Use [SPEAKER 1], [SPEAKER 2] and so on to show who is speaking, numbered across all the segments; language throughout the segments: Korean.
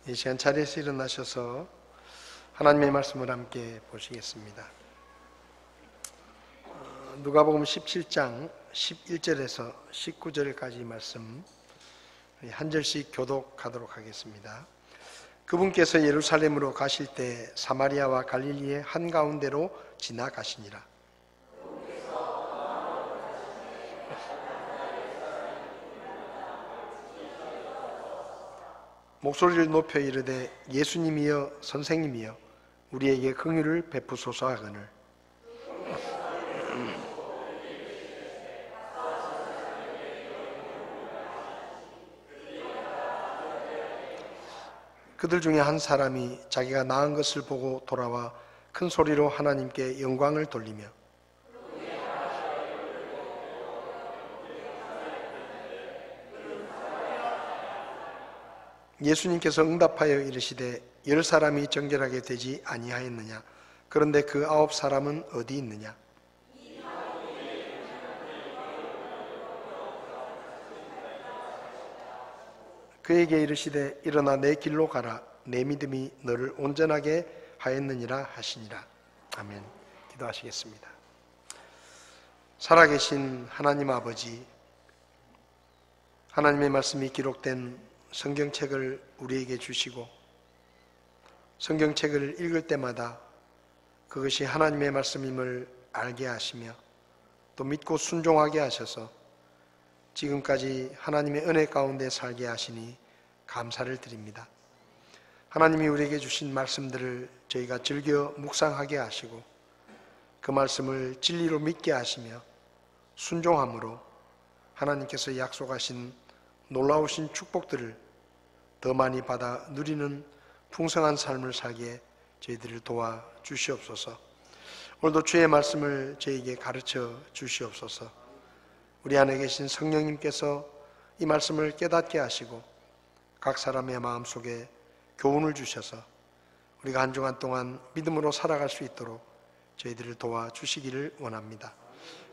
[SPEAKER 1] 이 시간 자리에서 일어나셔서 하나님의 말씀을 함께 보시겠습니다. 누가복음 17장 11절에서 19절까지 말씀 한 절씩 교독하도록 하겠습니다. 그분께서 예루살렘으로 가실 때 사마리아와 갈릴리의 한가운데로 지나가시니라. 목소리를 높여 이르되 예수님이여 선생님이여 우리에게 긍휼을 베푸소서 하거늘 그들 중에 한 사람이 자기가 낳은 것을 보고 돌아와 큰 소리로 하나님께 영광을 돌리며 예수님께서 응답하여 이르시되 10사람이 정결하게 되지 아니하였느냐? 그런데 그 9사람은 어디 있느냐? 그에게 이르시되 일어나 내 길로 가라. 내 믿음이 너를 온전하게 하였느니라 하시니라. 아멘. 기도하시겠습니다. 살아계신 하나님 아버지, 하나님의 말씀이 기록된 성경책을 우리에게 주시고 성경책을 읽을 때마다 그것이 하나님의 말씀임을 알게 하시며 또 믿고 순종하게 하셔서 지금까지 하나님의 은혜 가운데 살게 하시니 감사를 드립니다. 하나님이 우리에게 주신 말씀들을 저희가 즐겨 묵상하게 하시고 그 말씀을 진리로 믿게 하시며 순종함으로 하나님께서 약속하신 놀라우신 축복들을 더 많이 받아 누리는 풍성한 삶을 살게 저희들을 도와 주시옵소서. 오늘도 주의 말씀을 저에게 가르쳐 주시옵소서. 우리 안에 계신 성령님께서 이 말씀을 깨닫게 하시고 각 사람의 마음속에 교훈을 주셔서 우리가 한 주간 동안 믿음으로 살아갈 수 있도록 저희들을 도와 주시기를 원합니다.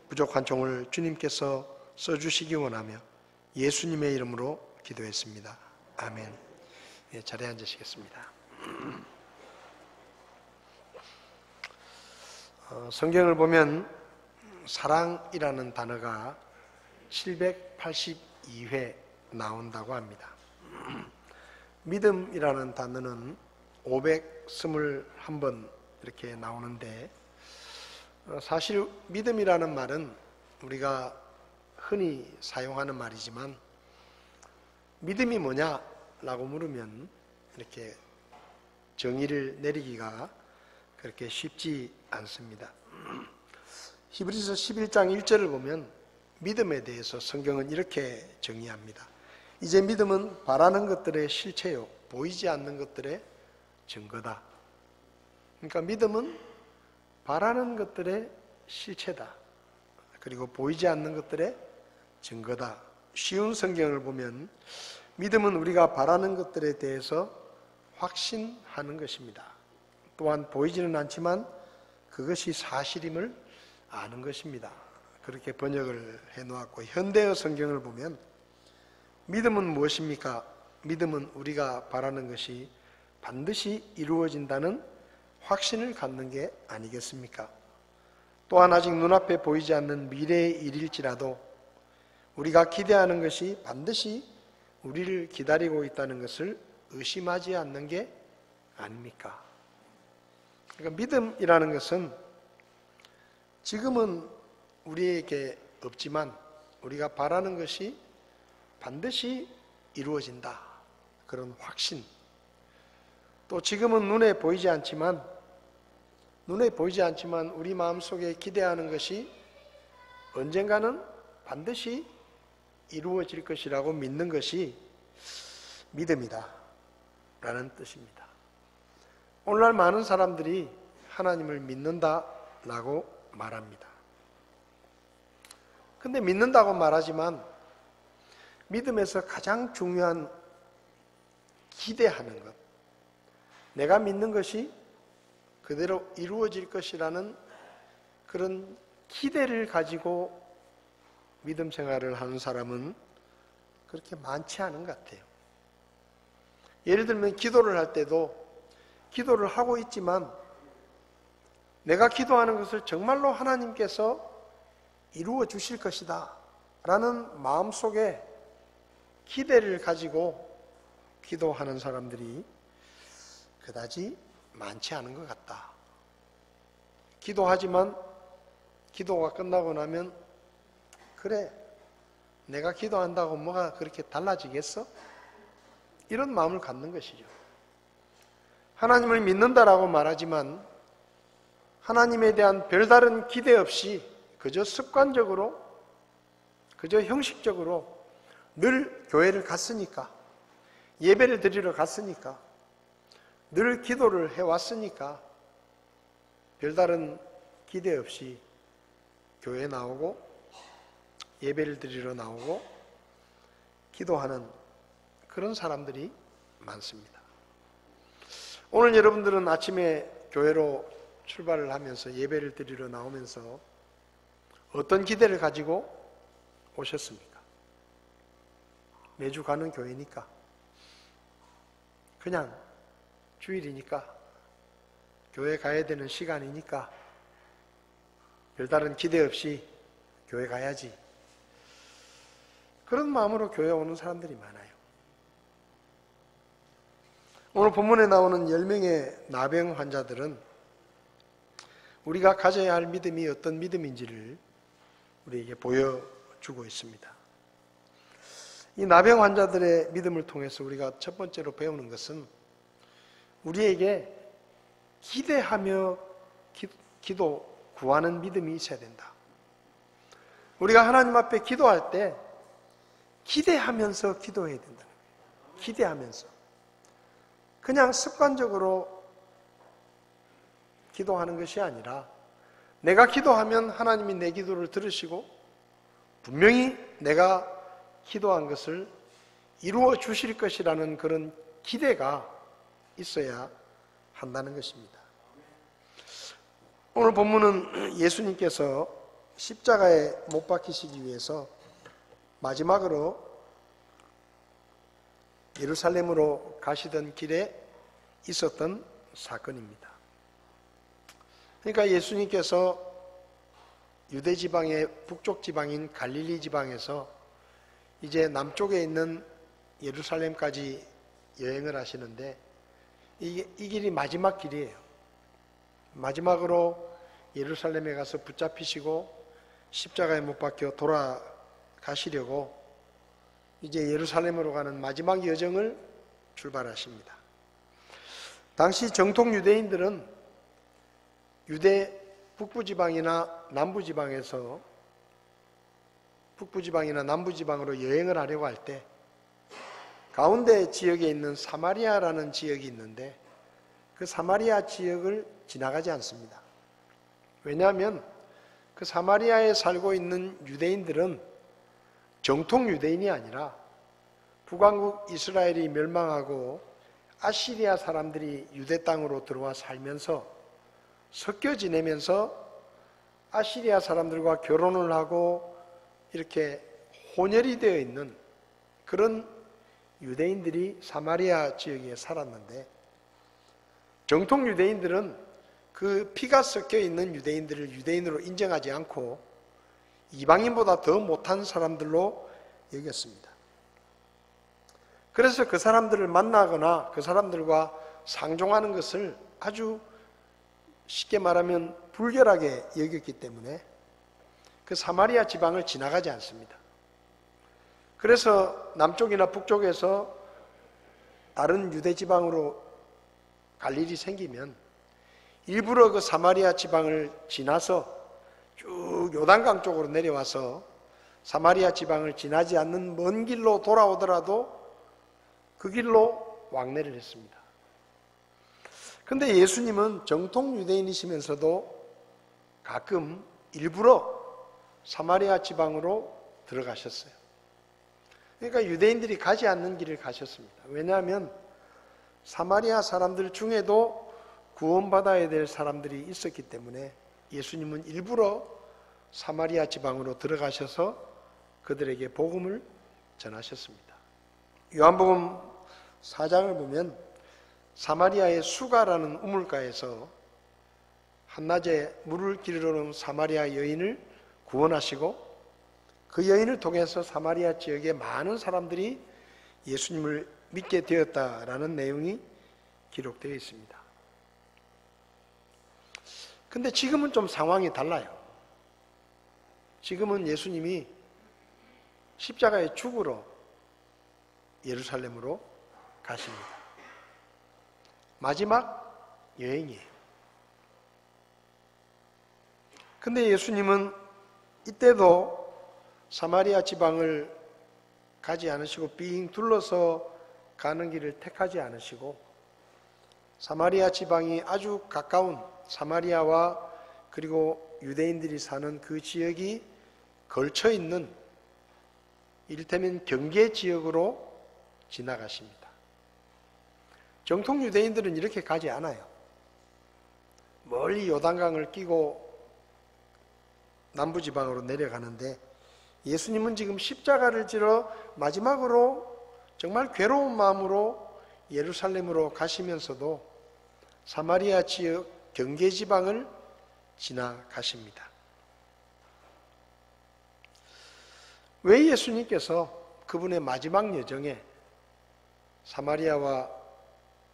[SPEAKER 1] 부족한 종을 주님께서 써주시기 원하며 예수님의 이름으로 기도했습니다. 아멘. 네, 자리에 앉으시겠습니다. 성경을 보면 사랑이라는 단어가 782회 나온다고 합니다. 믿음이라는 단어는 521번 이렇게 나오는데 사실 믿음이라는 말은 우리가 흔히 사용하는 말이지만 믿음이 뭐냐라고 물으면 이렇게 정의를 내리기가 그렇게 쉽지 않습니다. 히브리서 11장 1절을 보면 믿음에 대해서 성경은 이렇게 정의합니다. 이제 믿음은 바라는 것들의 실체요 보이지 않는 것들의 증거다. 그러니까 믿음은 바라는 것들의 실체다. 그리고 보이지 않는 것들의 증거다. 쉬운 성경을 보면 믿음은 우리가 바라는 것들에 대해서 확신하는 것입니다. 또한 보이지는 않지만 그것이 사실임을 아는 것입니다. 그렇게 번역을 해놓았고 현대어 성경을 보면 믿음은 무엇입니까? 믿음은 우리가 바라는 것이 반드시 이루어진다는 확신을 갖는 게 아니겠습니까? 또한 아직 눈앞에 보이지 않는 미래의 일일지라도 우리가 기대하는 것이 반드시 우리를 기다리고 있다는 것을 의심하지 않는 게 아닙니까? 그러니까 믿음이라는 것은 지금은 우리에게 없지만 우리가 바라는 것이 반드시 이루어진다. 그런 확신. 또 지금은 눈에 보이지 않지만 우리 마음속에 기대하는 것이 언젠가는 반드시 이루어질 것이라고 믿는 것이 믿음이다 라는 뜻입니다. 오늘날 많은 사람들이 하나님을 믿는다라고 말합니다. 근데 믿는다고 말하지만 믿음에서 가장 중요한 기대하는 것, 내가 믿는 것이 그대로 이루어질 것이라는 그런 기대를 가지고 믿음 생활을 하는 사람은 그렇게 많지 않은 것 같아요. 예를 들면 기도를 할 때도 기도를 하고 있지만 내가 기도하는 것을 정말로 하나님께서 이루어 주실 것이다 라는 마음속에 기대를 가지고 기도하는 사람들이 그다지 많지 않은 것 같다. 기도하지만 기도가 끝나고 나면 그래, 내가 기도한다고 뭐가 그렇게 달라지겠어? 이런 마음을 갖는 것이죠. 하나님을 믿는다라고 말하지만 하나님에 대한 별다른 기대 없이 그저 습관적으로, 그저 형식적으로 늘 교회를 갔으니까, 예배를 드리러 갔으니까, 늘 기도를 해왔으니까 별다른 기대 없이 교회에 나오고 예배를 드리러 나오고 기도하는 그런 사람들이 많습니다. 오늘 여러분들은 아침에 교회로 출발을 하면서 예배를 드리러 나오면서 어떤 기대를 가지고 오셨습니까? 매주 가는 교회니까, 그냥 주일이니까, 교회 가야 되는 시간이니까 별다른 기대 없이 교회 가야지, 그런 마음으로 교회에 오는 사람들이 많아요. 오늘 본문에 나오는 10명의 나병 환자들은 우리가 가져야 할 믿음이 어떤 믿음인지를 우리에게 보여주고 있습니다. 이 나병 환자들의 믿음을 통해서 우리가 첫 번째로 배우는 것은 우리에게 기대하며 기도 구하는 믿음이 있어야 된다. 우리가 하나님 앞에 기도할 때 기대하면서 기도해야 된다. 기대하면서. 그냥 습관적으로 기도하는 것이 아니라 내가 기도하면 하나님이 내 기도를 들으시고 분명히 내가 기도한 것을 이루어 주실 것이라는 그런 기대가 있어야 한다는 것입니다. 오늘 본문은 예수님께서 십자가에 못 박히시기 위해서 마지막으로 예루살렘으로 가시던 길에 있었던 사건입니다. 그러니까 예수님께서 유대 지방의 북쪽 지방인 갈릴리 지방에서 이제 남쪽에 있는 예루살렘까지 여행을 하시는데 이 길이 마지막 길이에요. 마지막으로 예루살렘에 가서 붙잡히시고 십자가에 못 박혀 돌아가시려고 이제 예루살렘으로 가는 마지막 여정을 출발하십니다. 당시 정통 유대인들은 유대 북부지방이나 남부지방에서 북부지방이나 남부지방으로 여행을 하려고 할 때 가운데 지역에 있는 사마리아라는 지역이 있는데 그 사마리아 지역을 지나가지 않습니다. 왜냐하면 그 사마리아에 살고 있는 유대인들은 정통 유대인이 아니라 북왕국 이스라엘이 멸망하고 아시리아 사람들이 유대 땅으로 들어와 살면서 섞여 지내면서 아시리아 사람들과 결혼을 하고 이렇게 혼혈이 되어 있는 그런 유대인들이 사마리아 지역에 살았는데 정통 유대인들은 그 피가 섞여 있는 유대인들을 유대인으로 인정하지 않고 이방인보다 더 못한 사람들로 여겼습니다. 그래서 그 사람들을 만나거나 그 사람들과 상종하는 것을 아주 쉽게 말하면 불결하게 여겼기 때문에 그 사마리아 지방을 지나가지 않습니다. 그래서 남쪽이나 북쪽에서 다른 유대 지방으로 갈 일이 생기면 일부러 그 사마리아 지방을 지나서 쭉 요단강 쪽으로 내려와서 사마리아 지방을 지나지 않는 먼 길로 돌아오더라도 그 길로 왕래를 했습니다. 그런데 예수님은 정통 유대인이시면서도 가끔 일부러 사마리아 지방으로 들어가셨어요. 그러니까 유대인들이 가지 않는 길을 가셨습니다. 왜냐하면 사마리아 사람들 중에도 구원받아야 될 사람들이 있었기 때문에 예수님은 일부러 사마리아 지방으로 들어가셔서 그들에게 복음을 전하셨습니다. 요한복음 4장을 보면 사마리아의 수가라는 우물가에서 한낮에 물을 기르러 온 사마리아 여인을 구원하시고 그 여인을 통해서 사마리아 지역의 많은 사람들이 예수님을 믿게 되었다라는 내용이 기록되어 있습니다. 근데 지금은 좀 상황이 달라요. 지금은 예수님이 십자가에 죽으러 예루살렘으로 가십니다. 마지막 여행이에요. 근데 예수님은 이때도 사마리아 지방을 가지 않으시고 빙 둘러서 가는 길을 택하지 않으시고 사마리아 지방이 아주 가까운 사마리아와 그리고 유대인들이 사는 그 지역이 걸쳐 있는 이를테면 경계 지역으로 지나가십니다. 정통 유대인들은 이렇게 가지 않아요. 멀리 요단강을 끼고 남부지방으로 내려가는데 예수님은 지금 십자가를 지러 마지막으로 정말 괴로운 마음으로 예루살렘으로 가시면서도 사마리아 지역 경계지방을 지나가십니다. 왜 예수님께서 그분의 마지막 여정에 사마리아와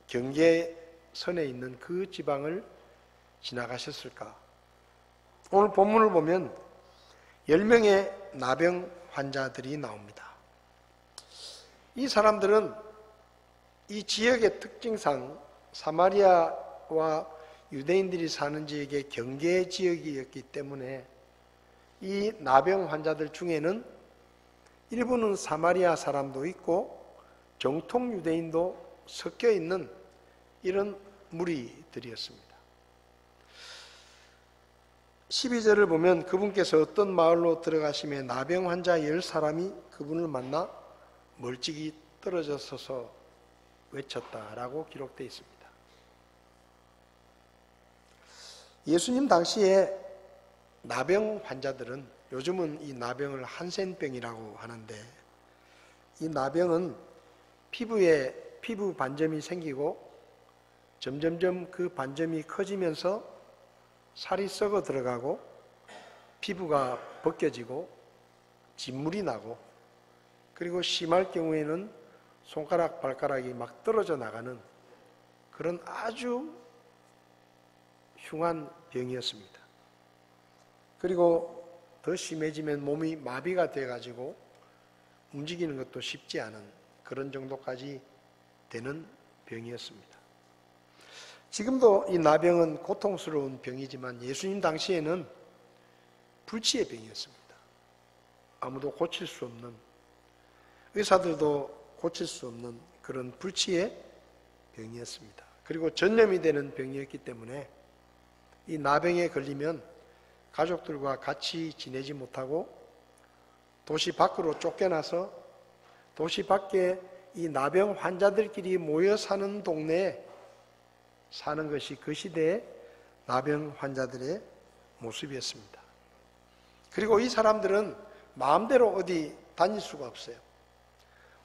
[SPEAKER 1] 경계선에 있는 그 지방을 지나가셨을까? 오늘 본문을 보면 10명의 나병 환자들이 나옵니다. 이 사람들은 이 지역의 특징상 사마리아와 유대인들이 사는 지역의 경계 지역이었기 때문에 이 나병 환자들 중에는 일부는 사마리아 사람도 있고 정통 유대인도 섞여 있는 이런 무리들이었습니다. 12절을 보면 그분께서 어떤 마을로 들어가시며 나병 환자 10사람이 그분을 만나 멀찍이 떨어져 서서 외쳤다라고 기록되어 있습니다. 예수님 당시에 나병 환자들은 요즘은 이 나병을 한센병이라고 하는데 이 나병은 피부에 피부 반점이 생기고 점점점 그 반점이 커지면서 살이 썩어 들어가고 피부가 벗겨지고 진물이 나고 그리고 심할 경우에는 손가락 발가락이 막 떨어져 나가는 그런 아주 흉한 병이었습니다. 그리고 더 심해지면 몸이 마비가 돼가지고 움직이는 것도 쉽지 않은 그런 정도까지 되는 병이었습니다. 지금도 이 나병은 고통스러운 병이지만 예수님 당시에는 불치의 병이었습니다. 아무도 고칠 수 없는, 의사들도 고칠 수 없는 그런 불치의 병이었습니다. 그리고 전염이 되는 병이었기 때문에 이 나병에 걸리면 가족들과 같이 지내지 못하고 도시 밖으로 쫓겨나서 도시 밖에 이 나병 환자들끼리 모여 사는 동네에 사는 것이 그 시대의 나병 환자들의 모습이었습니다. 그리고 이 사람들은 마음대로 어디 다닐 수가 없어요.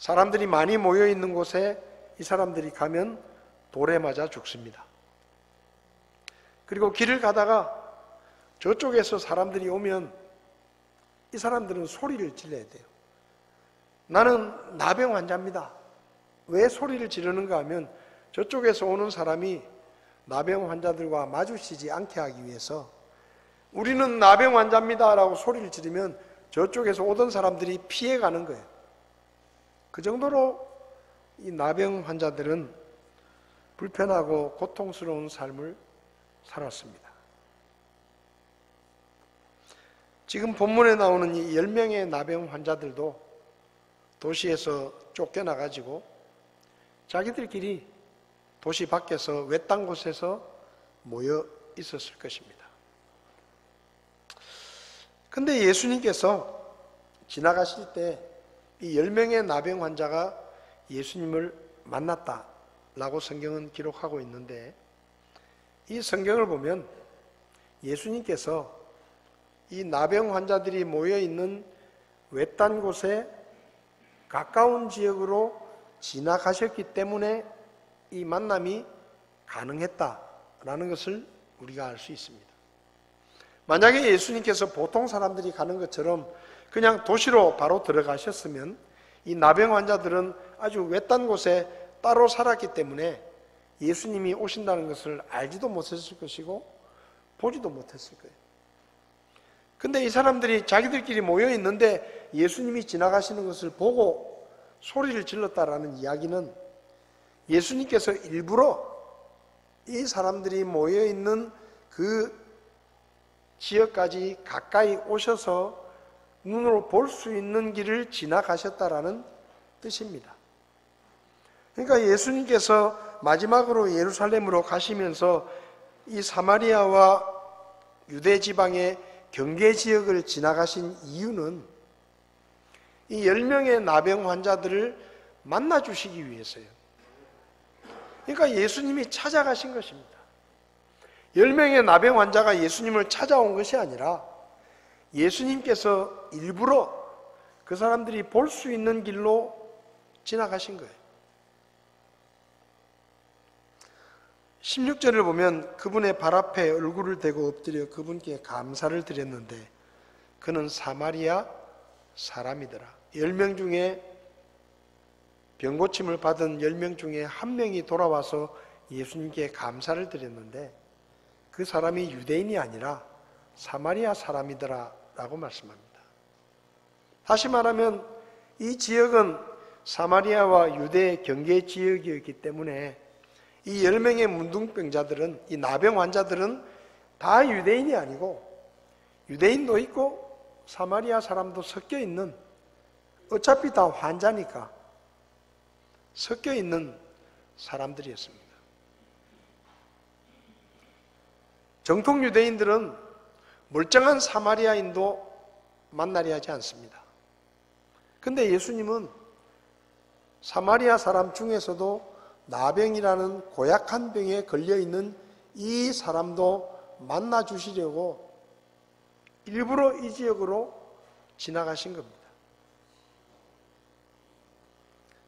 [SPEAKER 1] 사람들이 많이 모여 있는 곳에 이 사람들이 가면 돌에 맞아 죽습니다. 그리고 길을 가다가 저쪽에서 사람들이 오면 이 사람들은 소리를 질러야 돼요. 나는 나병 환자입니다. 왜 소리를 지르는가 하면 저쪽에서 오는 사람이 나병 환자들과 마주치지 않게 하기 위해서 우리는 나병 환자입니다 라고 소리를 지르면 저쪽에서 오던 사람들이 피해가는 거예요. 그 정도로 이 나병 환자들은 불편하고 고통스러운 삶을 살았습니다. 지금 본문에 나오는 이 10명의 나병 환자들도 도시에서 쫓겨나가지고 자기들끼리 도시 밖에서 외딴 곳에서 모여 있었을 것입니다. 근데 예수님께서 지나가실 때 이 10명의 나병 환자가 예수님을 만났다라고 성경은 기록하고 있는데 이 성경을 보면 예수님께서 이 나병 환자들이 모여 있는 외딴 곳에 가까운 지역으로 지나가셨기 때문에 이 만남이 가능했다라는 것을 우리가 알 수 있습니다. 만약에 예수님께서 보통 사람들이 가는 것처럼 그냥 도시로 바로 들어가셨으면 이 나병 환자들은 아주 외딴 곳에 따로 살았기 때문에 예수님이 오신다는 것을 알지도 못했을 것이고 보지도 못했을 거예요. 근데 이 사람들이 자기들끼리 모여 있는데 예수님이 지나가시는 것을 보고 소리를 질렀다라는 이야기는 예수님께서 일부러 이 사람들이 모여 있는 그 지역까지 가까이 오셔서 눈으로 볼 수 있는 길을 지나가셨다라는 뜻입니다. 그러니까 예수님께서 마지막으로 예루살렘으로 가시면서 이 사마리아와 유대 지방의 경계 지역을 지나가신 이유는 이 10명의 나병 환자들을 만나 주시기 위해서요. 그러니까 예수님이 찾아가신 것입니다. 10명의 나병 환자가 예수님을 찾아온 것이 아니라 예수님께서 일부러 그 사람들이 볼 수 있는 길로 지나가신 거예요. 16절을 보면 그분의 발 앞에 얼굴을 대고 엎드려 그분께 감사를 드렸는데 그는 사마리아 사람이더라. 10명 중에 병고침을 받은 10명 중에 한 명이 돌아와서 예수님께 감사를 드렸는데 그 사람이 유대인이 아니라 사마리아 사람이더라 라고 말씀합니다. 다시 말하면 이 지역은 사마리아와 유대 경계 지역이었기 때문에 이 10명의 문둥병자들은, 이 나병 환자들은 다 유대인이 아니고 유대인도 있고 사마리아 사람도 섞여 있는, 어차피 다 환자니까 섞여 있는 사람들이었습니다. 정통 유대인들은 멀쩡한 사마리아인도 만나려 하지 않습니다. 근데 예수님은 사마리아 사람 중에서도 나병이라는 고약한 병에 걸려있는 이 사람도 만나 주시려고 일부러 이 지역으로 지나가신 겁니다.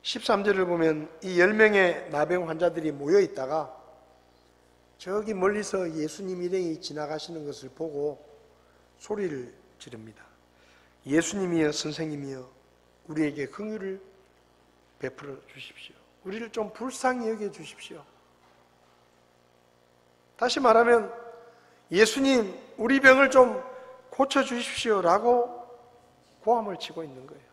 [SPEAKER 1] 13절을 보면 이 10명의 나병 환자들이 모여 있다가 저기 멀리서 예수님 일행이 지나가시는 것을 보고 소리를 지릅니다. 예수님이여 선생님이여 우리에게 긍휼을 베풀어 주십시오. 우리를 좀 불쌍히 여겨 주십시오. 다시 말하면 예수님 우리 병을 좀 고쳐 주십시오 라고 고함을 치고 있는 거예요.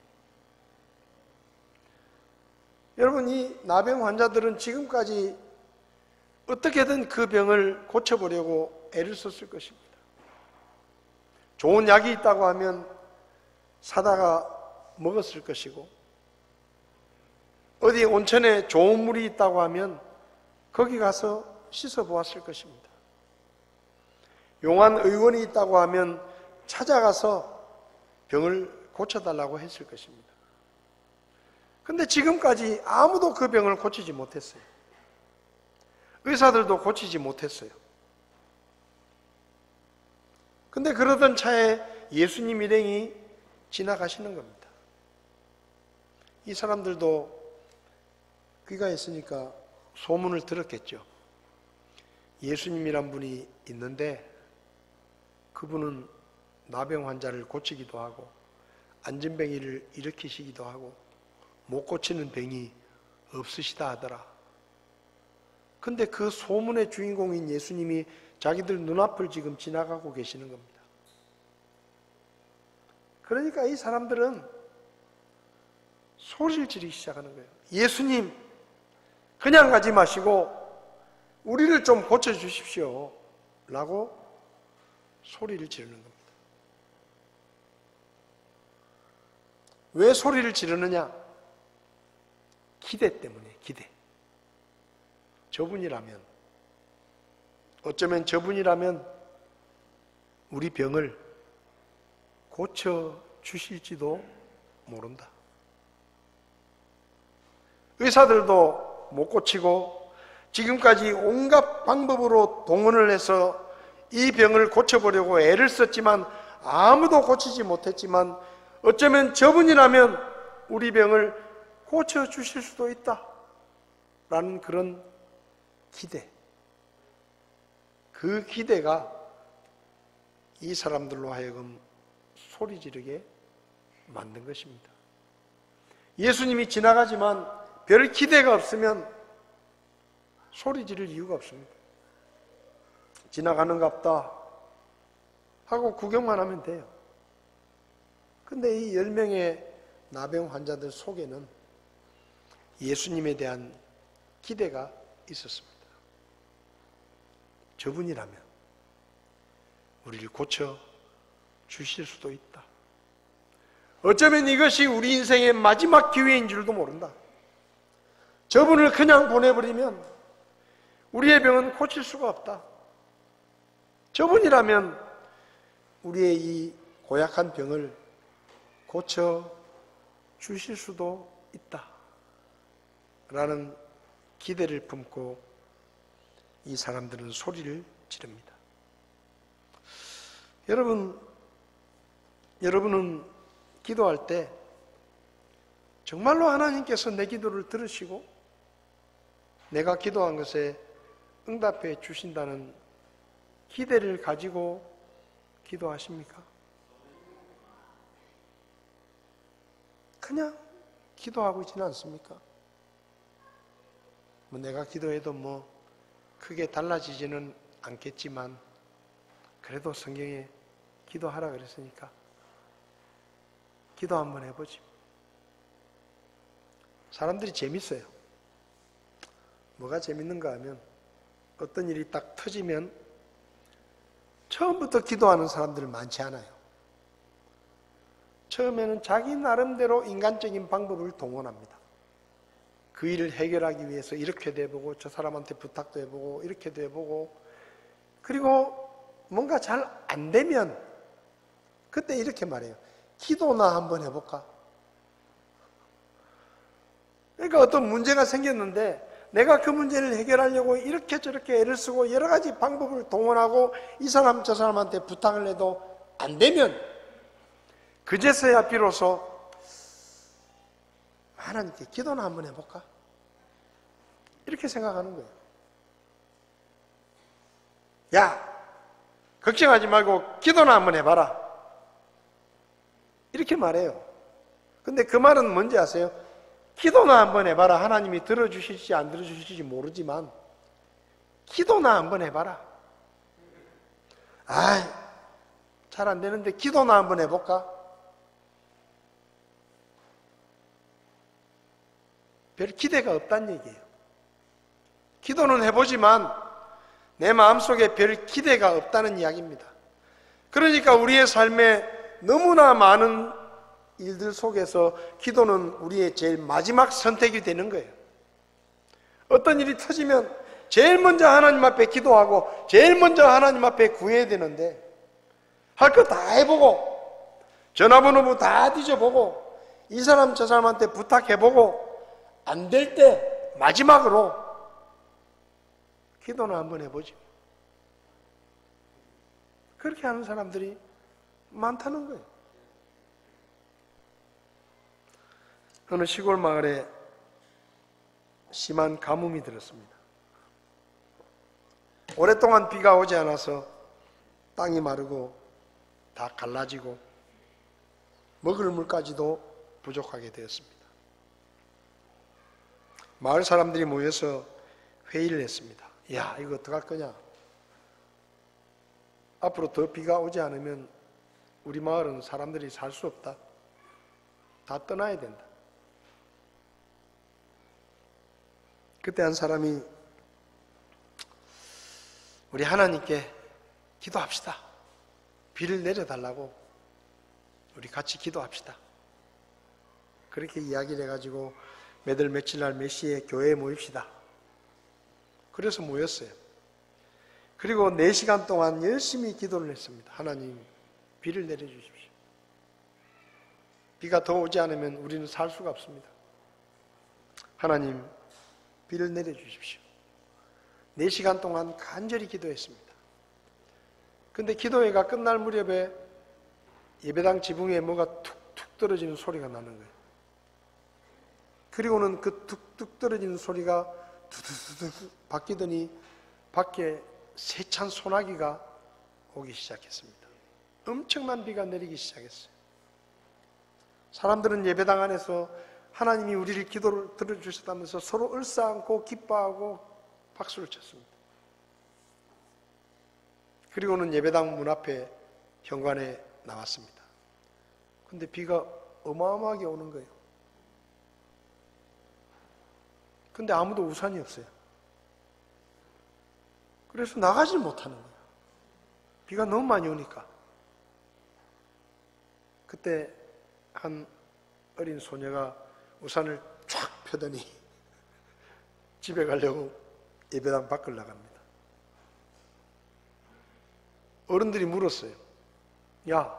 [SPEAKER 1] 여러분, 이 나병 환자들은 지금까지 어떻게든 그 병을 고쳐보려고 애를 썼을 것입니다. 좋은 약이 있다고 하면 사다가 먹었을 것이고, 어디 온천에 좋은 물이 있다고 하면 거기 가서 씻어 보았을 것입니다. 용한 의원이 있다고 하면 찾아가서 병을 고쳐달라고 했을 것입니다. 근데 지금까지 아무도 그 병을 고치지 못했어요. 의사들도 고치지 못했어요. 근데 그러던 차에 예수님 일행이 지나가시는 겁니다. 이 사람들도 귀가 있으니까 소문을 들었겠죠. 예수님이란 분이 있는데 그분은 나병 환자를 고치기도 하고 안진뱅이를 일으키시기도 하고 못 고치는 병이 없으시다 하더라. 근데 그 소문의 주인공인 예수님이 자기들 눈앞을 지금 지나가고 계시는 겁니다. 그러니까 이 사람들은 소리를 지르기 시작하는 거예요. 예수님, 그냥 가지 마시고 우리를 좀 고쳐주십시오 라고 소리를 지르는 겁니다. 왜 소리를 지르느냐? 기대 때문에, 기대. 저분이라면, 어쩌면 저분이라면 우리 병을 고쳐주실지도 모른다. 의사들도 못 고치고 지금까지 온갖 방법으로 동원을 해서 이 병을 고쳐보려고 애를 썼지만 아무도 고치지 못했지만 어쩌면 저분이라면 우리 병을 고쳐주실 수도 있다 라는 그런 기대, 그 기대가 이 사람들로 하여금 소리 지르게 만든 것입니다. 예수님이 지나가지만 별 기대가 없으면 소리 지를 이유가 없습니다. 지나가는갑다 하고 구경만 하면 돼요. 근데 이 10명의 나병 환자들 속에는 예수님에 대한 기대가 있었습니다. 저분이라면 우리를 고쳐 주실 수도 있다. 어쩌면 이것이 우리 인생의 마지막 기회인 줄도 모른다. 저분을 그냥 보내버리면 우리의 병은 고칠 수가 없다. 저분이라면 우리의 이 고약한 병을 고쳐 주실 수도 있다 라는 기대를 품고 이 사람들은 소리를 지릅니다. 여러분은 기도할 때 정말로 하나님께서 내 기도를 들으시고 내가 기도한 것에 응답해 주신다는 기대를 가지고 기도하십니까? 그냥 기도하고 있지는 않습니까? 내가 기도해도 크게 달라지지는 않겠지만 그래도 성경에 기도하라 그랬으니까 기도 한번 해보지. 사람들이 재밌어요. 뭐가 재밌는가 하면 어떤 일이 딱 터지면 처음부터 기도하는 사람들 많지 않아요. 처음에는 자기 나름대로 인간적인 방법을 동원합니다. 그 일을 해결하기 위해서 이렇게도 해보고 저 사람한테 부탁도 해보고 이렇게도 해보고, 그리고 뭔가 잘 안 되면 그때 이렇게 말해요. 기도나 한번 해볼까? 그러니까 어떤 문제가 생겼는데 내가 그 문제를 해결하려고 이렇게 저렇게 애를 쓰고 여러 가지 방법을 동원하고 이 사람 저 사람한테 부탁을 해도 안 되면 그제서야 비로소 하나님께 기도나 한번 해볼까? 이렇게 생각하는 거예요. 야, 걱정하지 말고 기도나 한번 해봐라. 이렇게 말해요. 근데 그 말은 뭔지 아세요? 기도나 한번 해봐라. 하나님이 들어주실지 안 들어주실지 모르지만 기도나 한번 해봐라. 잘 안 되는데 기도나 한번 해볼까? 별 기대가 없다는 얘기예요. 기도는 해보지만 내 마음속에 별 기대가 없다는 이야기입니다. 그러니까 우리의 삶에 너무나 많은 일들 속에서 기도는 우리의 제일 마지막 선택이 되는 거예요. 어떤 일이 터지면 제일 먼저 하나님 앞에 기도하고 제일 먼저 하나님 앞에 구해야 되는데 할 거 다 해보고 전화번호 다 뒤져보고 이 사람 저 사람한테 부탁해보고 안 될 때 마지막으로 기도는 한번 해보지. 그렇게 하는 사람들이 많다는 거예요. 어느 시골 마을에 심한 가뭄이 들었습니다. 오랫동안 비가 오지 않아서 땅이 마르고 다 갈라지고 먹을 물까지도 부족하게 되었습니다. 마을 사람들이 모여서 회의를 했습니다. 야, 이거 어떡할 거냐? 앞으로 더 비가 오지 않으면 우리 마을은 사람들이 살 수 없다. 다 떠나야 된다. 그때 한 사람이 우리 하나님께 기도합시다. 비를 내려달라고 우리 같이 기도합시다. 그렇게 이야기를 해가지고 며칠 날 몇 시에 교회에 모입시다. 그래서 모였어요. 그리고 4시간 동안 열심히 기도를 했습니다. 하나님, 비를 내려주십시오. 비가 더 오지 않으면 우리는 살 수가 없습니다. 하나님, 비를 내려주십시오. 4시간 동안 간절히 기도했습니다. 근데 기도회가 끝날 무렵에 예배당 지붕에 뭐가 툭툭 떨어지는 소리가 나는 거예요. 그리고는 그 뚝뚝 떨어지는 소리가 두두두두 바뀌더니 밖에 세찬 소나기가 오기 시작했습니다. 엄청난 비가 내리기 시작했어요. 사람들은 예배당 안에서 하나님이 우리를 기도를 들어주셨다면서 서로 얼싸안고 기뻐하고 박수를 쳤습니다. 그리고는 예배당 문 앞에 현관에 나왔습니다. 근데 비가 어마어마하게 오는 거예요. 근데 아무도 우산이 없어요. 그래서 나가질 못하는 거예요. 비가 너무 많이 오니까. 그때 한 어린 소녀가 우산을 쫙 펴더니 집에 가려고 예배당 밖을 나갑니다. 어른들이 물었어요. 야,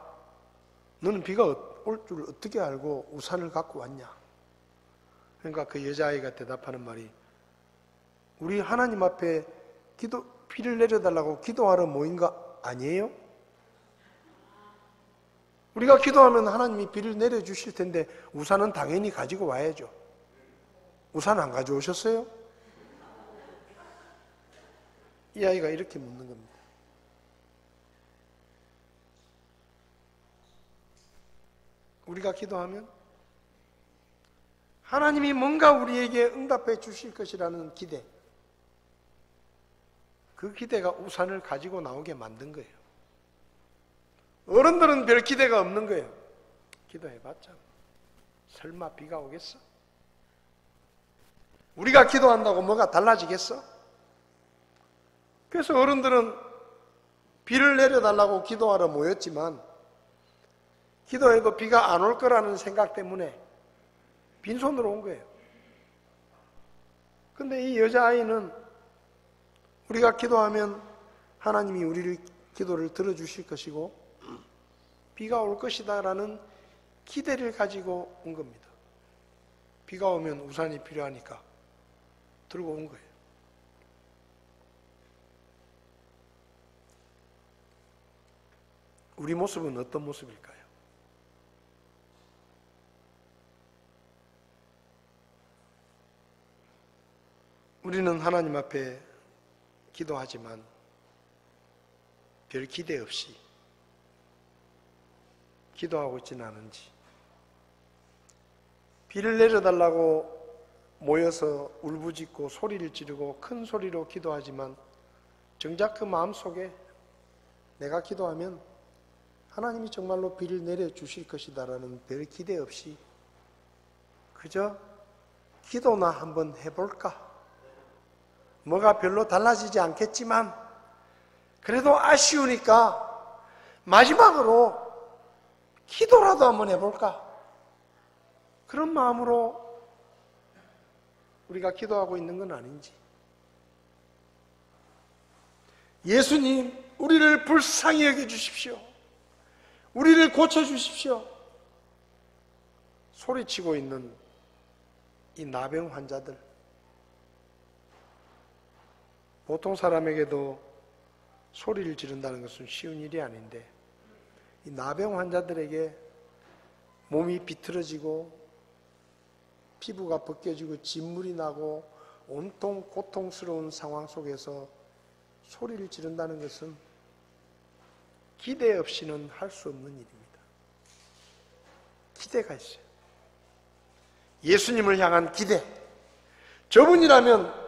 [SPEAKER 1] 너는 비가 올 줄 어떻게 알고 우산을 갖고 왔냐? 그러니까 그 여자아이가 대답하는 말이, 우리 하나님 앞에 비를 내려달라고 기도하러 모인 거 아니에요? 우리가 기도하면 하나님이 비를 내려주실 텐데 우산은 당연히 가지고 와야죠. 우산 안 가져오셨어요? 이 아이가 이렇게 묻는 겁니다. 우리가 기도하면 하나님이 뭔가 우리에게 응답해 주실 것이라는 기대, 그 기대가 우산을 가지고 나오게 만든 거예요. 어른들은 별 기대가 없는 거예요. 기도해봤자 설마 비가 오겠어? 우리가 기도한다고 뭐가 달라지겠어? 그래서 어른들은 비를 내려달라고 기도하러 모였지만 기도해도 비가 안 올 거라는 생각 때문에 빈손으로 온 거예요. 근데 이 여자아이는 우리가 기도하면 하나님이 우리를 기도를 들어주실 것이고 비가 올 것이다 라는 기대를 가지고 온 겁니다. 비가 오면 우산이 필요하니까 들고 온 거예요. 우리 모습은 어떤 모습일까요? 우리는 하나님 앞에 기도하지만 별 기대 없이 기도하고 있지는 않은지, 비를 내려달라고 모여서 울부짖고 소리를 지르고 큰 소리로 기도하지만 정작 그 마음속에 내가 기도하면 하나님이 정말로 비를 내려주실 것이다라는 별 기대 없이 그저 기도나 한번 해볼까? 뭐가 별로 달라지지 않겠지만 그래도 아쉬우니까 마지막으로 기도라도 한번 해볼까? 그런 마음으로 우리가 기도하고 있는 건 아닌지. 예수님, 우리를 불쌍히 여겨주십시오. 우리를 고쳐주십시오. 소리치고 있는 이 나병 환자들, 보통 사람에게도 소리를 지른다는 것은 쉬운 일이 아닌데 이 나병 환자들에게 몸이 비틀어지고 피부가 벗겨지고 진물이 나고 온통 고통스러운 상황 속에서 소리를 지른다는 것은 기대 없이는 할 수 없는 일입니다. 기대가 있어요. 예수님을 향한 기대. 저분이라면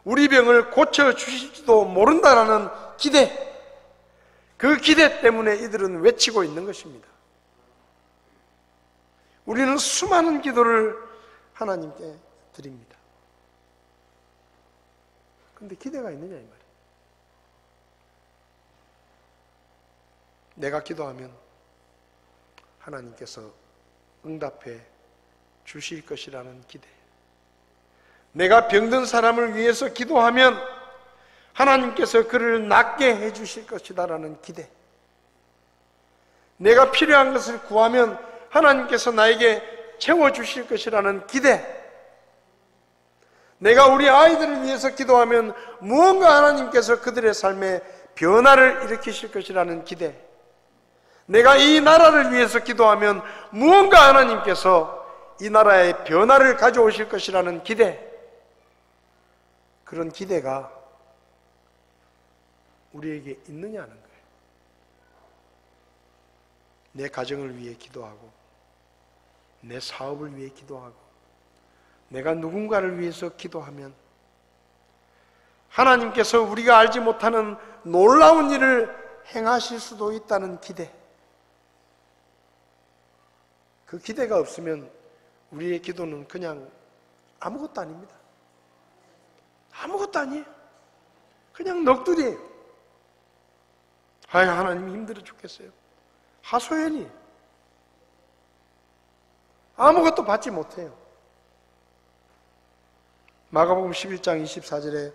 [SPEAKER 1] 우리 병을 고쳐주실지도 모른다라는 기대. 그 기대 때문에 이들은 외치고 있는 것입니다. 우리는 수많은 기도를 하나님께 드립니다. 그런데 기대가 있느냐 이 말이에요. 내가 기도하면 하나님께서 응답해 주실 것이라는 기대. 내가 병든 사람을 위해서 기도하면 하나님께서 그를 낫게 해 주실 것이다라는 기대. 내가 필요한 것을 구하면 하나님께서 나에게 채워주실 것이라는 기대. 내가 우리 아이들을 위해서 기도하면 무언가 하나님께서 그들의 삶에 변화를 일으키실 것이라는 기대. 내가 이 나라를 위해서 기도하면 무언가 하나님께서 이 나라의 변화를 가져오실 것이라는 기대, 그런 기대가 우리에게 있느냐는 거예요. 내 가정을 위해 기도하고, 내 사업을 위해 기도하고, 내가 누군가를 위해서 기도하면 하나님께서 우리가 알지 못하는 놀라운 일을 행하실 수도 있다는 기대. 그 기대가 없으면 우리의 기도는 그냥 아무것도 아닙니다. 아무것도 아니에요. 그냥 넋두리예요. 아유, 하나님 힘들어 죽겠어요. 하소연이 아무것도 받지 못해요. 마가복음 11장 24절에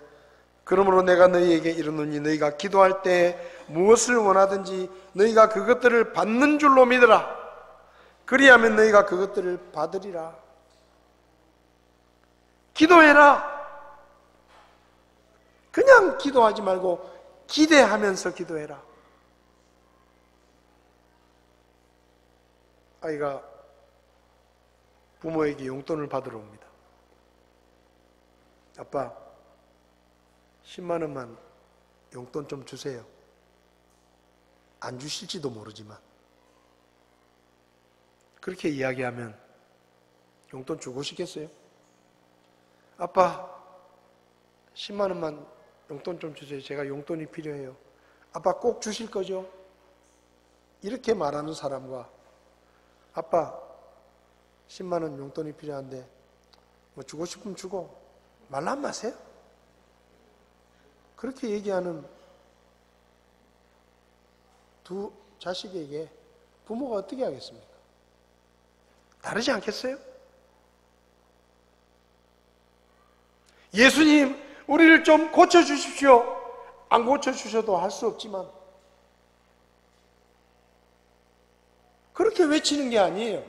[SPEAKER 1] 그러므로 내가 너희에게 이르노니 너희가 기도할 때 무엇을 원하든지 너희가 그것들을 받는 줄로 믿으라. 그리하면 너희가 그것들을 받으리라. 기도해라. 그냥 기도하지 말고 기대하면서 기도해라. 아이가 부모에게 용돈을 받으러 옵니다. 아빠, 10만 원만 용돈 좀 주세요. 안 주실지도 모르지만 그렇게 이야기하면 용돈 주고 싶겠어요? 아빠, 10만 원만 용돈 좀 주세요. 제가 용돈이 필요해요. 아빠 꼭 주실 거죠? 이렇게 말하는 사람과 아빠, 10만 원 용돈이 필요한데 뭐 주고 싶으면 주고 말란 마세요. 그렇게 얘기하는 두 자식에게 부모가 어떻게 하겠습니까? 다르지 않겠어요? 예수님, 우리를 좀 고쳐주십시오. 안 고쳐주셔도 할 수 없지만 그렇게 외치는 게 아니에요.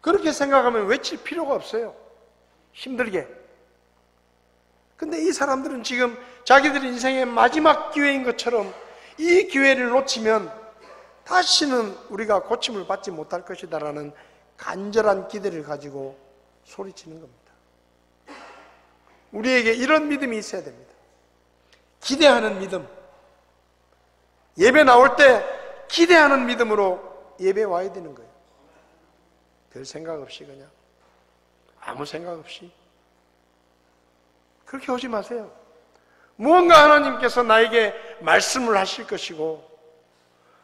[SPEAKER 1] 그렇게 생각하면 외칠 필요가 없어요. 힘들게. 근데 이 사람들은 지금 자기들 인생의 마지막 기회인 것처럼 이 기회를 놓치면 다시는 우리가 고침을 받지 못할 것이다라는 간절한 기대를 가지고 소리치는 겁니다. 우리에게 이런 믿음이 있어야 됩니다. 기대하는 믿음. 예배 나올 때 기대하는 믿음으로 예배 와야 되는 거예요. 별 생각 없이 그냥 아무 생각 없이 그렇게 오지 마세요. 무언가 하나님께서 나에게 말씀을 하실 것이고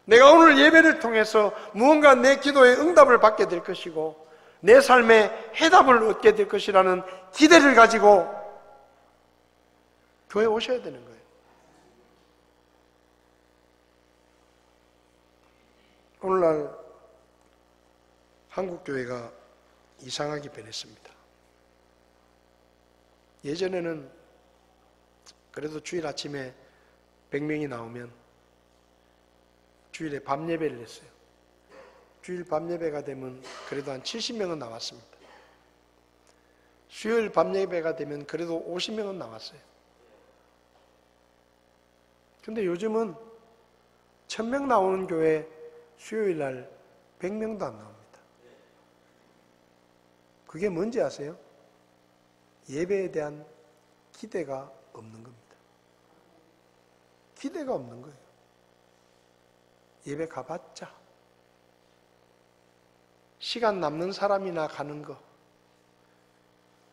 [SPEAKER 1] 내가 오늘 예배를 통해서 무언가 내 기도에 응답을 받게 될 것이고 내 삶에 해답을 얻게 될 것이라는 기대를 가지고 교회에 오셔야 되는 거예요. 오늘날 한국교회가 이상하게 변했습니다. 예전에는 그래도 주일 아침에 100명이 나오면 주일에 밤 예배를 했어요. 주일 밤 예배가 되면 그래도 한 70명은 나왔습니다. 수요일 밤 예배가 되면 그래도 50명은 나왔어요. 근데 요즘은 1000명 나오는 교회 수요일 날 100명도 안 나옵니다. 그게 뭔지 아세요? 예배에 대한 기대가 없는 겁니다. 기대가 없는 거예요. 예배 가봤자 시간 남는 사람이나 가는 거,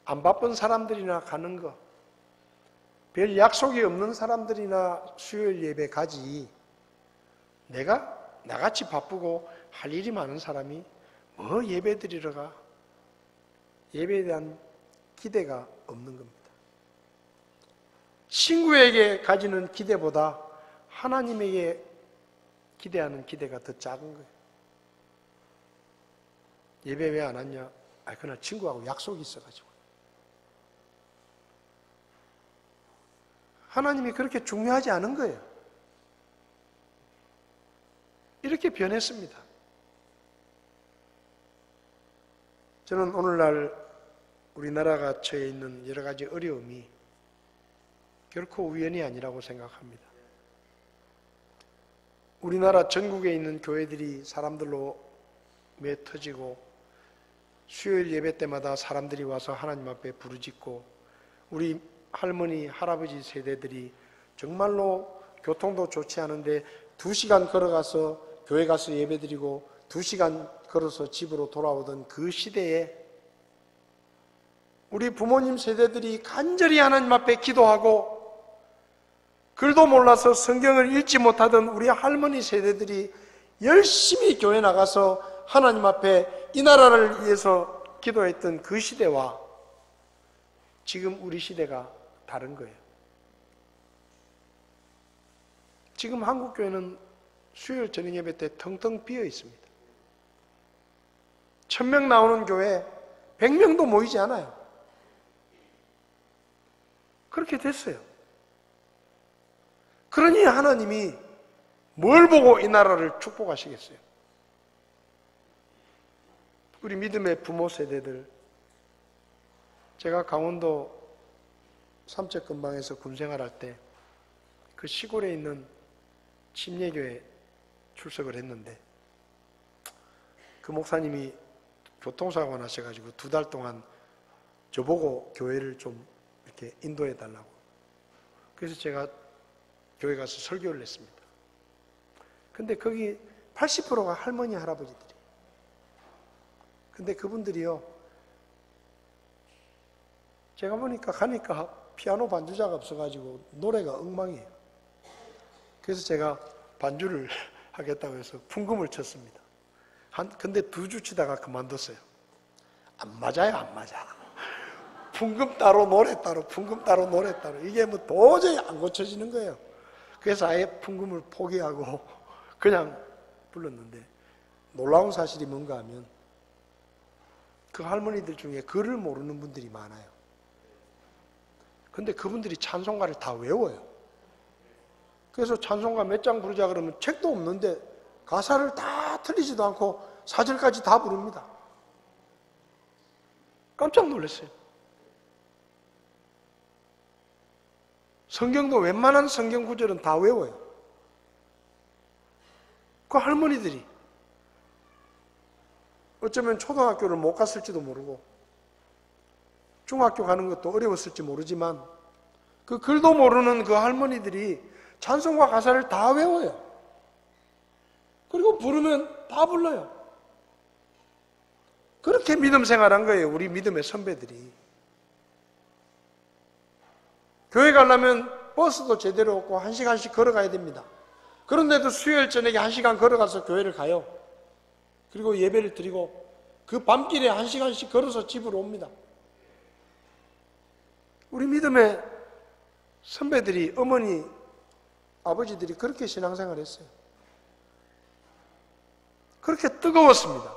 [SPEAKER 1] 안 바쁜 사람들이나 가는 거, 별 약속이 없는 사람들이나 수요일 예배 가지 내가 나같이 바쁘고 할 일이 많은 사람이 뭐 예배 드리러 가? 예배에 대한 기대가 없는 겁니다. 친구에게 가지는 기대보다 하나님에게 기대하는 기대가 더 작은 거예요. 예배 왜 안 왔냐? 그날 친구하고 약속이 있어가지고. 하나님이 그렇게 중요하지 않은 거예요. 이렇게 변했습니다. 저는 오늘날 우리나라가 처해 있는 여러 가지 어려움이 결코 우연이 아니라고 생각합니다. 우리나라 전국에 있는 교회들이 사람들로 매 터지고 수요일 예배 때마다 사람들이 와서 하나님 앞에 부르짖고 우리 할머니, 할아버지 세대들이 정말로 교통도 좋지 않은데 2시간 걸어가서 교회 가서 예배드리고 2시간 걸어서 집으로 돌아오던 그 시대에 우리 부모님 세대들이 간절히 하나님 앞에 기도하고 글도 몰라서 성경을 읽지 못하던 우리 할머니 세대들이 열심히 교회 나가서 하나님 앞에 이 나라를 위해서 기도했던 그 시대와 지금 우리 시대가 다른 거예요. 지금 한국교회는 수요일 저녁 예배 때 텅텅 비어 있습니다. 1000명 나오는 교회 100명도 모이지 않아요. 그렇게 됐어요. 그러니 하나님이 뭘 보고 이 나라를 축복하시겠어요? 우리 믿음의 부모 세대들, 제가 강원도 삼척근방에서 군생활할 때 그 시골에 있는 침례교회 출석을 했는데 그 목사님이 교통사고가 나셔가지고 2달 동안 저보고 교회를 좀 이렇게 인도해 달라고. 그래서 제가 교회 가서 설교를 했습니다. 근데 거기 80%가 할머니, 할아버지들이. 근데 그분들이요, 제가 보니까 가니까 피아노 반주자가 없어가지고 노래가 엉망이에요. 그래서 제가 반주를 하겠다고 해서 풍금을 쳤습니다. 근데 2주 치다가 그만뒀어요. 안 맞아요, 안 맞아. 풍금 따로 노래 따로, 풍금 따로 노래 따로. 이게 뭐 도저히 안 고쳐지는 거예요. 그래서 아예 풍금을 포기하고 그냥 불렀는데 놀라운 사실이 뭔가 하면 그 할머니들 중에 글을 모르는 분들이 많아요. 근데 그분들이 찬송가를 다 외워요. 그래서 찬송가 몇 장 부르자 그러면 책도 없는데 가사를 다 틀리지도 않고 사절까지 다 부릅니다. 깜짝 놀랐어요. 성경도 웬만한 성경 구절은 다 외워요. 그 할머니들이 어쩌면 초등학교를 못 갔을지도 모르고 중학교 가는 것도 어려웠을지 모르지만 그 글도 모르는 그 할머니들이 찬송가 가사를 다 외워요. 그리고 부르면 다 불러요. 그렇게 믿음 생활한 거예요, 우리 믿음의 선배들이. 교회 가려면 버스도 제대로 없고 1시간씩 걸어가야 됩니다. 그런데도 수요일 저녁에 1시간 걸어가서 교회를 가요. 그리고 예배를 드리고 그 밤길에 1시간씩 걸어서 집으로 옵니다. 우리 믿음의 선배들이, 어머니, 아버지들이 그렇게 신앙생활을 했어요. 그렇게 뜨거웠습니다.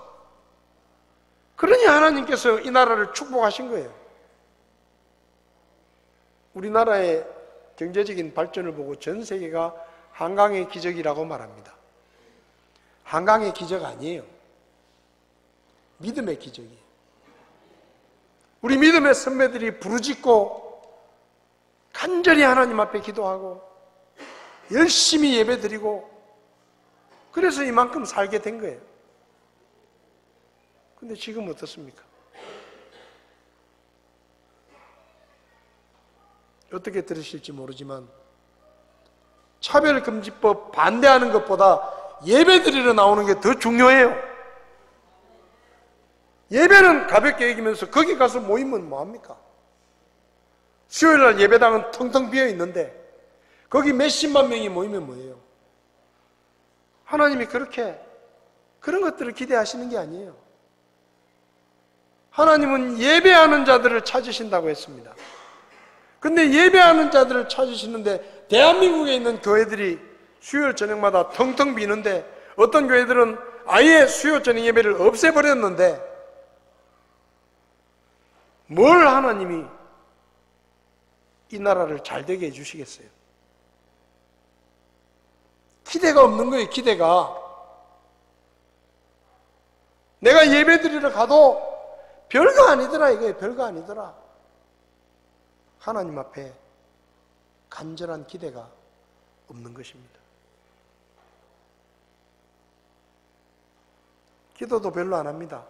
[SPEAKER 1] 그러니 하나님께서 이 나라를 축복하신 거예요. 우리나라의 경제적인 발전을 보고 전 세계가 한강의 기적이라고 말합니다. 한강의 기적 아니에요. 믿음의 기적이에요. 우리 믿음의 선배들이 부르짖고 간절히 하나님 앞에 기도하고 열심히 예배드리고 그래서 이만큼 살게 된 거예요. 근데 지금 어떻습니까? 어떻게 들으실지 모르지만 차별금지법 반대하는 것보다 예배드리러 나오는 게 더 중요해요. 예배는 가볍게 여기면서 거기 가서 모이면 뭐합니까? 수요일날 예배당은 텅텅 비어 있는데 거기 몇십만 명이 모이면 뭐예요? 하나님이 그렇게 그런 것들을 기대하시는 게 아니에요. 하나님은 예배하는 자들을 찾으신다고 했습니다. 근데 예배하는 자들을 찾으시는데 대한민국에 있는 교회들이 수요일 저녁마다 텅텅 비는데 어떤 교회들은 아예 수요 저녁 예배를 없애버렸는데 뭘 하나님이 이 나라를 잘 되게 해주시겠어요? 기대가 없는 거예요, 기대가. 내가 예배 드리러 가도 별거 아니더라, 이거예요, 별거 아니더라. 하나님 앞에 간절한 기대가 없는 것입니다. 기도도 별로 안 합니다.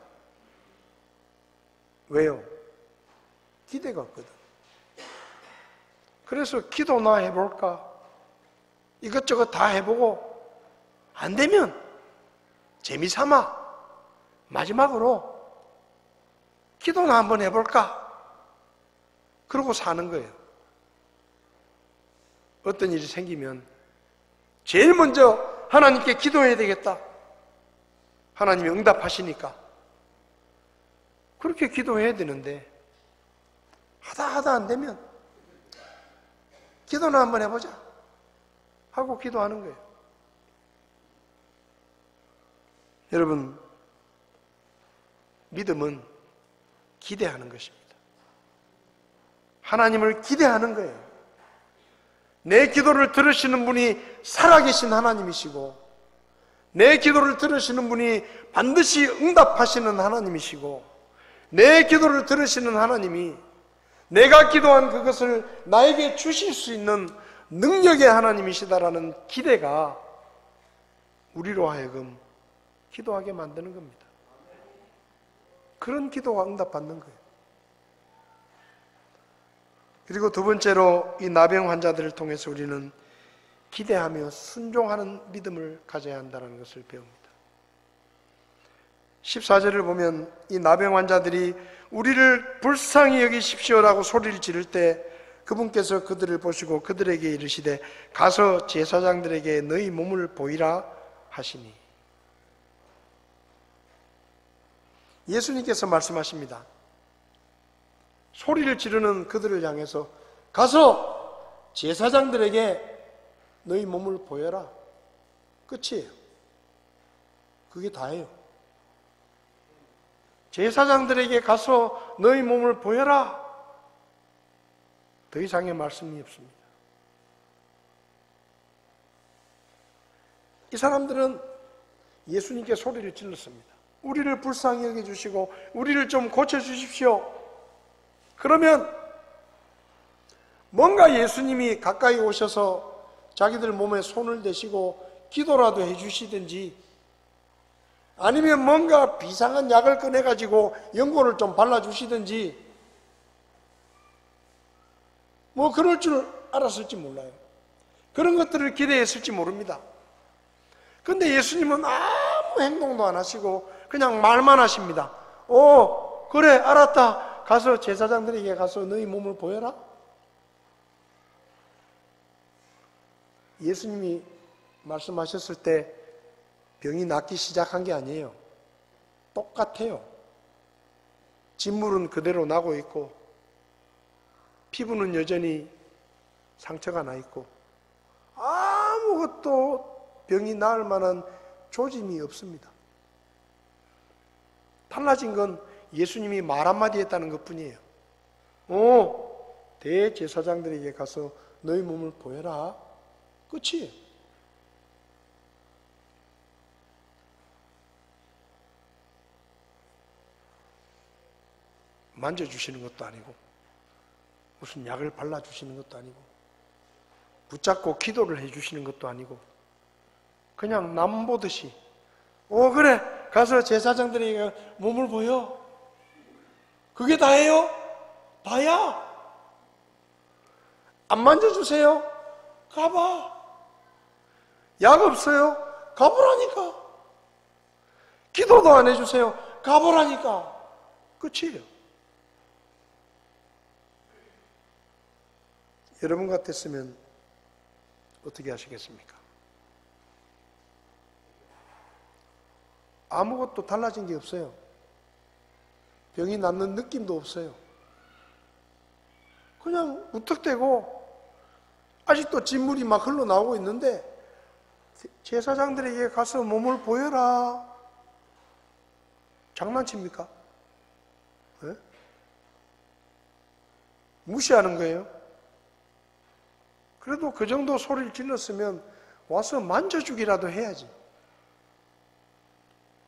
[SPEAKER 1] 왜요? 기대가 없거든. 그래서 기도나 해볼까? 이것저것 다 해보고 안 되면 재미삼아 마지막으로 기도나 한번 해볼까? 그러고 사는 거예요. 어떤 일이 생기면 제일 먼저 하나님께 기도해야 되겠다. 하나님이 응답하시니까. 그렇게 기도해야 되는데 하다 안 되면 기도나 한번 해보자 하고 기도하는 거예요. 여러분, 믿음은 기대하는 것입니다. 하나님을 기대하는 거예요. 내 기도를 들으시는 분이 살아계신 하나님이시고, 내 기도를 들으시는 분이 반드시 응답하시는 하나님이시고, 내 기도를 들으시는 하나님이 내가 기도한 그것을 나에게 주실 수 있는 능력의 하나님이시다라는 기대가 우리로 하여금 기도하게 만드는 겁니다. 그런 기도가 응답받는 거예요. 그리고 두 번째로 이 나병 환자들을 통해서 우리는 기대하며 순종하는 믿음을 가져야 한다는 것을 배웁니다. 14절을 보면 이 나병 환자들이 우리를 불쌍히 여기십시오라고 소리를 지를 때 그분께서 그들을 보시고 그들에게 이르시되 가서 제사장들에게 너희 몸을 보이라 하시니. 예수님께서 말씀하십니다. 소리를 지르는 그들을 향해서 가서 제사장들에게 너희 몸을 보여라. 끝이에요. 그게 다예요. 제사장들에게 가서 너희 몸을 보여라. 더 이상의 말씀이 없습니다. 이 사람들은 예수님께 소리를 질렀습니다. 우리를 불쌍히 여겨주시고 우리를 좀 고쳐주십시오. 그러면 뭔가 예수님이 가까이 오셔서 자기들 몸에 손을 대시고 기도라도 해주시든지, 아니면 뭔가 비상한 약을 꺼내가지고 연고를 좀 발라주시든지, 뭐 그럴 줄 알았을지 몰라요. 그런 것들을 기대했을지 모릅니다. 근데 예수님은 아무 행동도 안 하시고 그냥 말만 하십니다. 그래, 알았다. 가서 제사장들에게 가서 너희 몸을 보여라. 예수님이 말씀하셨을 때 병이 낫기 시작한 게 아니에요. 똑같아요. 진물은 그대로 나고 있고 피부는 여전히 상처가 나 있고 아무것도 병이 나을 만한 조짐이 없습니다. 달라진 건 예수님이 말 한마디 했다는 것뿐이에요. 대제사장들에게 가서 너희 몸을 보여라. 끝이에요. 만져주시는 것도 아니고 무슨 약을 발라주시는 것도 아니고 붙잡고 기도를 해주시는 것도 아니고 그냥 남 보듯이 그래, 가서 제사장들에게 몸을 보여. 그게 다예요? 다야. 안 만져주세요? 가봐. 약 없어요? 가보라니까. 기도도 안 해주세요? 가보라니까. 끝이에요. 여러분 같았으면 어떻게 하시겠습니까? 아무것도 달라진 게 없어요. 병이 낫는 느낌도 없어요. 그냥 무턱대고 아직도 진물이 막 흘러나오고 있는데 제사장들에게 가서 몸을 보여라. 장난칩니까? 네? 무시하는 거예요. 그래도 그 정도 소리를 질렀으면 와서 만져주기라도 해야지.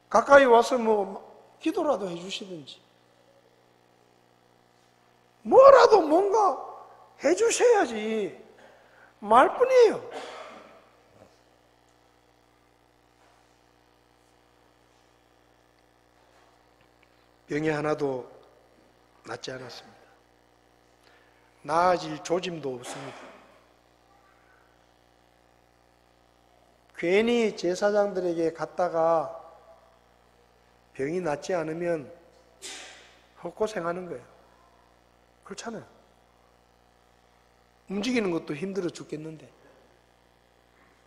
[SPEAKER 1] 가까이 와서 뭐 기도라도 해주시든지 뭐라도 뭔가 해주셔야지. 말뿐이에요. 병이 하나도 낫지 않았습니다. 나아질 조짐도 없습니다. 괜히 제사장들에게 갔다가 병이 낫지 않으면 헛고생하는 거예요. 그렇잖아요. 움직이는 것도 힘들어 죽겠는데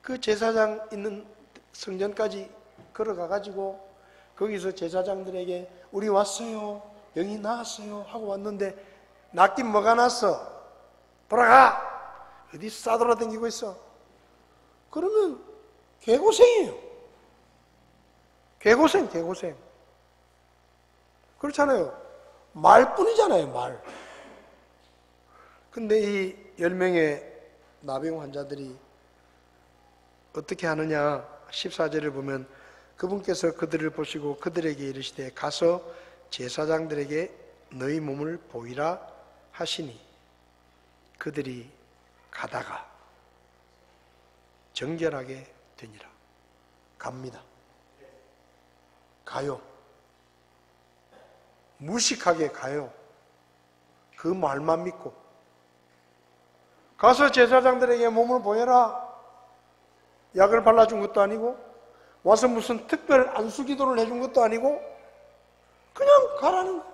[SPEAKER 1] 그 제사장 있는 성전까지 걸어가가지고 거기서 제사장들에게 우리 왔어요, 병이 나았어요 하고 왔는데 낫긴 뭐가 났어? 돌아가! 어디 싸돌아다니고 있어? 그러면 개고생이에요. 개고생. 그렇잖아요. 말뿐이잖아요, 말. 근데 이 10명의 나병 환자들이 어떻게 하느냐? 14절을 보면 그분께서 그들을 보시고 그들에게 이르시되 가서 제사장들에게 너희 몸을 보이라 하시니 그들이 가다가 정결하게 되니라. 갑니다. 가요. 무식하게 가요. 그 말만 믿고 가서 제사장들에게 몸을 보여라. 약을 발라준 것도 아니고 와서 무슨 특별 안수기도를 해준 것도 아니고 그냥 가라는 거예요.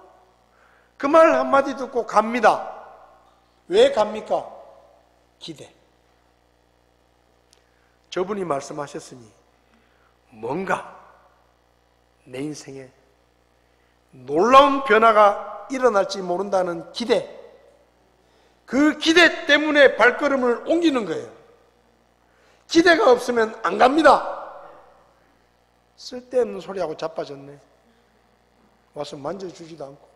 [SPEAKER 1] 그 말 한마디 듣고 갑니다. 왜 갑니까? 기대. 저분이 말씀하셨으니 뭔가 내 인생에 놀라운 변화가 일어날지 모른다는 기대, 그 기대 때문에 발걸음을 옮기는 거예요. 기대가 없으면 안 갑니다. 쓸데없는 소리하고 자빠졌네. 와서 만져주지도 않고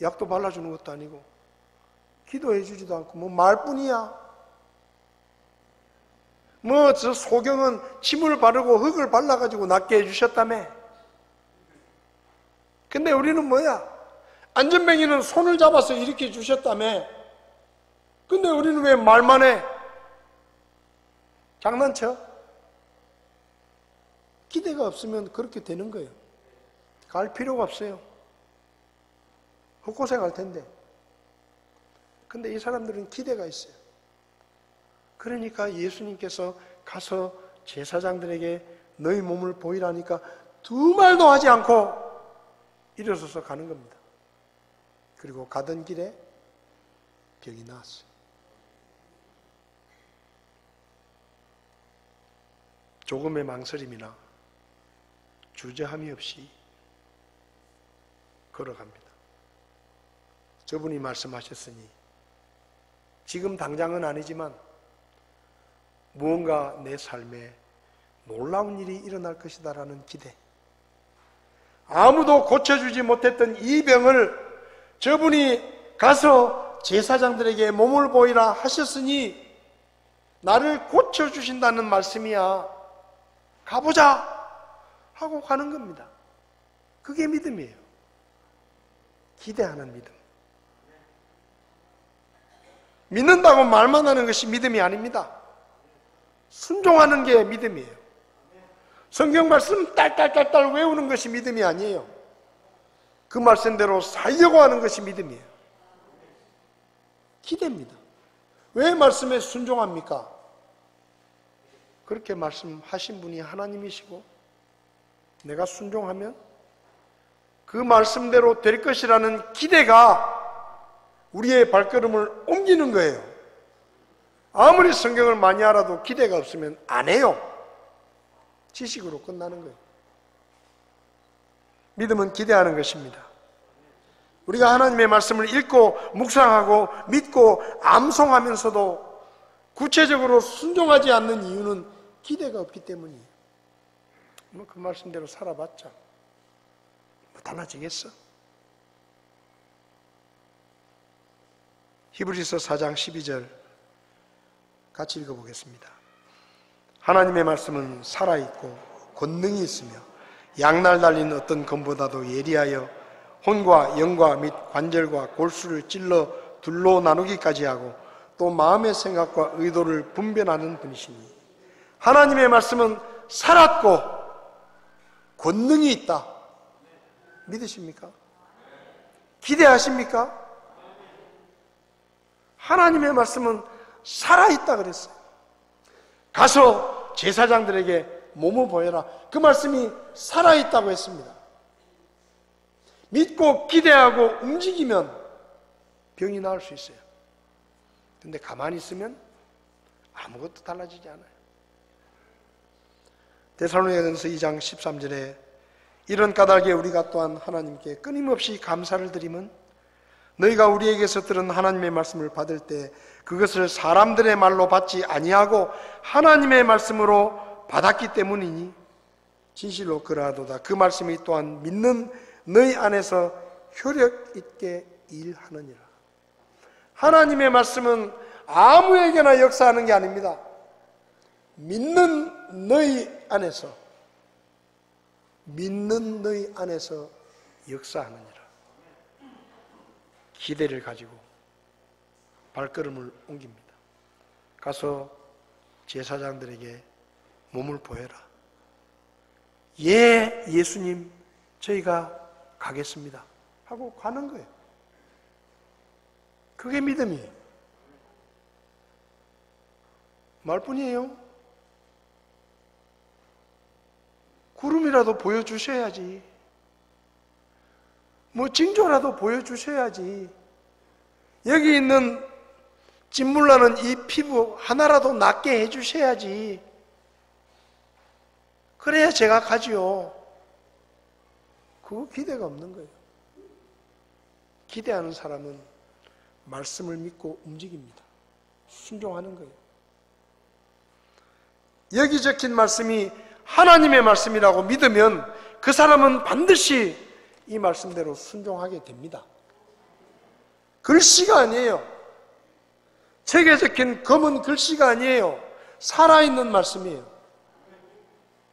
[SPEAKER 1] 약도 발라주는 것도 아니고 기도해 주지도 않고 뭐 말뿐이야. 뭐 저 소경은 침을 바르고 흙을 발라가지고 낫게 해주셨다며. 근데 우리는 뭐야? 안전뱅이는 손을 잡아서 일으켜 주셨다며. 근데 우리는 왜 말만 해? 장난쳐? 기대가 없으면 그렇게 되는 거예요. 갈 필요가 없어요. 헛고생할 텐데. 근데 이 사람들은 기대가 있어요. 그러니까 예수님께서 가서 제사장들에게 너희 몸을 보이라니까 두 말도 하지 않고 일어서서 가는 겁니다. 그리고 가던 길에 병이 나았어요. 조금의 망설임이나 주저함이 없이 걸어갑니다. 저분이 말씀하셨으니 지금 당장은 아니지만 무언가 내 삶에 놀라운 일이 일어날 것이다라는 기대. 아무도 고쳐주지 못했던 이 병을 저분이 가서 제사장들에게 몸을 보이라 하셨으니 나를 고쳐주신다는 말씀이야. 가보자 하고 가는 겁니다. 그게 믿음이에요. 기대하는 믿음. 믿는다고 말만 하는 것이 믿음이 아닙니다. 순종하는 게 믿음이에요. 성경 말씀 딸딸딸딸 외우는 것이 믿음이 아니에요. 그 말씀대로 살려고 하는 것이 믿음이에요. 기대입니다. 왜 말씀에 순종합니까? 그렇게 말씀하신 분이 하나님이시고 내가 순종하면 그 말씀대로 될 것이라는 기대가 우리의 발걸음을 옮기는 거예요. 아무리 성경을 많이 알아도 기대가 없으면 안 해요. 지식으로 끝나는 거예요. 믿음은 기대하는 것입니다. 우리가 하나님의 말씀을 읽고 묵상하고 믿고 암송하면서도 구체적으로 순종하지 않는 이유는 기대가 없기 때문이에요. 뭐 그 말씀대로 살아봤자 뭐 달라지겠어? 히브리서 4장 12절 같이 읽어보겠습니다. 하나님의 말씀은 살아있고 권능이 있으며 양날 달린 어떤 검보다도 예리하여 혼과 영과 및 관절과 골수를 찔러 둘로 나누기까지 하고 또 마음의 생각과 의도를 분별하는 분이시니 하나님의 말씀은 살았고 권능이 있다. 믿으십니까? 기대하십니까? 하나님의 말씀은 살아있다 그랬어요. 가서 제사장들에게 몸을 보여라. 그 말씀이 살아있다고 했습니다. 믿고 기대하고 움직이면 병이 나을 수 있어요. 근데 가만히 있으면 아무것도 달라지지 않아요. 데살로니가전서 2장 13절에 이런 까닭에 우리가 또한 하나님께 끊임없이 감사를 드리면 너희가 우리에게서 들은 하나님의 말씀을 받을 때 그것을 사람들의 말로 받지 아니하고 하나님의 말씀으로 받았기 때문이니 진실로 그러하도다. 그 말씀이 또한 믿는 너희 안에서 효력 있게 일하느니라. 하나님의 말씀은 아무에게나 역사하는 게 아닙니다. 믿는 너희 안에서 역사하느니라. 기대를 가지고 발걸음을 옮깁니다. 가서 제사장들에게 몸을 보여라. 예, 예수님, 저희가 가겠습니다 하고 가는 거예요. 그게 믿음이에요. 말뿐이에요. 구름이라도 보여주셔야지. 뭐 징조라도 보여주셔야지. 여기 있는 짓물나는 이 피부 하나라도 낫게 해주셔야지. 그래야 제가 가지요. 그거 기대가 없는 거예요. 기대하는 사람은 말씀을 믿고 움직입니다. 순종하는 거예요. 여기 적힌 말씀이 하나님의 말씀이라고 믿으면 그 사람은 반드시 이 말씀대로 순종하게 됩니다. 글씨가 아니에요. 책에 적힌 검은 글씨가 아니에요. 살아있는 말씀이에요.